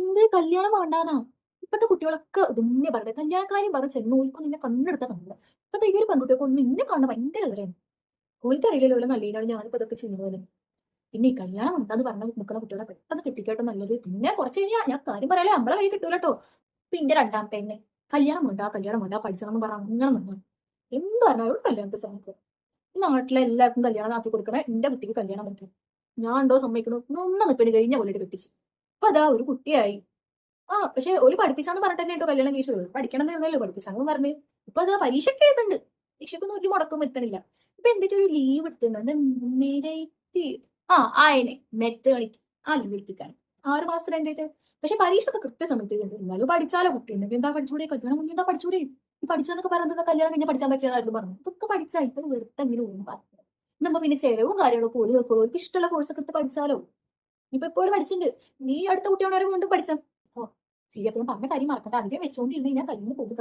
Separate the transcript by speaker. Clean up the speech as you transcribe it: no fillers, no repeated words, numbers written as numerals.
Speaker 1: എന്ത് കല്യാണം വേണ്ടാന്നാ. ഇപ്പത്തെ കുട്ടികളൊക്കെ ഇതന്നെ പറയണെ. കല്യാണക്കാര്യം പറഞ്ഞ് ചെന്ന് ഓൽക്ക് നിന്നെ കണ്ണെടുത്താ കണ്ടില്ല. ഇപ്പത്തെ ഈ ഒരു പെൺകുട്ടികൾക്കൊന്നും ഇന്നെ കാണുന്ന ഭയങ്കര ഈറെയാണ്. ഓൽക്കറിയില്ലല്ലോ ഓലെ നല്ലീനാണ് ഞാനിപ്പോ ഇതൊക്കെ ചെയ്യുന്നത്. പിന്നെ ഈ കല്യാണം വേണ്ടാന്ന് പറഞ്ഞ് നിൽക്കുന്ന കുട്ടികളെ പെട്ടെന്ന് കെട്ടിക്കാട്ടോ നല്ലത്. പിന്നെ കുറച്ച് കഴിഞ്ഞാ ഞാൻ കാര്യം പറയാലോ നമ്മളെ കയ്യിൽ കിട്ടൂലട്ടോ. ഇപ്പൊ ഇന്റെ രണ്ടാമത്തെന്നെ കല്യാണം വേണ്ട പഠിച്ചണമെന്ന് പറഞ്ഞ് അങ്ങനെ നിന്നു. എന്ത് പറഞ്ഞാലും ഓള് കല്യാണത്തിന് സമ്മതിക്കും. ഈ നാട്ടിലെ എല്ലാവർക്കും കല്യാണം ആക്കി കൊടുക്കണ ഇന്റെ കുട്ടിക്ക് കല്യാണം പറ്റും. ഞാൻ ഉണ്ടോ സമ്മതിക്കണു? ഒന്നും നിൽപ്പിന് കഴിഞ്ഞ കൊല്ലയിട്ട് കെട്ടിച്ചു. ഇപ്പൊ അതാ ഒരു കുട്ടിയായി. പക്ഷെ ഓല് പഠിപ്പിച്ചാന്ന് പറഞ്ഞിട്ട് തന്നെ കേട്ടോ കല്യാണം കഴിച്ചത്. പഠിക്കണം എന്നായിരുന്നല്ലോ പഠിപ്പിച്ചാന്ന് പറഞ്ഞ്. ഇപ്പൊ അതാ പരീക്ഷയൊക്കെ എഴുതുന്നുണ്ട്. പരീക്ഷയ്ക്കൊന്നും ഒരു മുടക്കം വരുത്തണില്ല. ഇപ്പൊ എന്നിട്ട് ഒരു ലീവ് എടുത്തിട്ടുണ്ട്. മെരേറ്റ് ആയനെ മെറ്റേണിറ്റി ആ ലീവ് എടുത്തിട്ടാണ് 6 മാസത്തിന് വേണ്ടിയിട്ട്. പക്ഷെ പരീക്ഷ ഒക്കെ കൃത്യസമയത്ത് എഴുതുന്നുണ്ട്. എന്നാലും പഠിച്ചാലോ കുട്ടി ഉണ്ടെങ്കിൽ എന്താ പഠിച്ചുകൂടെ? കല്യാണം മുന്നേ എന്താ പഠിച്ചുകൂടെ? ഈ പഠിച്ചാന്നൊക്കെ പറയുന്നത് കല്യാണം കഴിഞ്ഞാൽ പഠിച്ചാൻ പറ്റിയതായിരുന്നു പറഞ്ഞു. ഇതൊക്കെ പഠിച്ചാൽ ഇപ്പൊ വെറുതെ എങ്ങനെ ഒന്നും പറഞ്ഞു. നമ്മ പിന്നെ ചെലവും കാര്യങ്ങളൊക്കെ ഓല് നോക്കുള്ളൂ. ഓർക്ക് ഇഷ്ടമുള്ള കോഴ്സൊക്കെ എടുത്ത് പഠിച്ചാലോ. ഇപ്പൊ എപ്പോഴും പഠിച്ചിട്ടുണ്ട്. നീ അടുത്ത കുട്ടിയോടെ വീണ്ടും പഠിച്ചാ. ഓ ശരി അപ്പൊ ഞാൻ പറഞ്ഞ കാര്യം മറക്കണ്ട. അധികം വെച്ചോണ്ടിരുന്ന് കഴിഞ്ഞാൽ കയ്യിൽ നിന്ന് പോകും.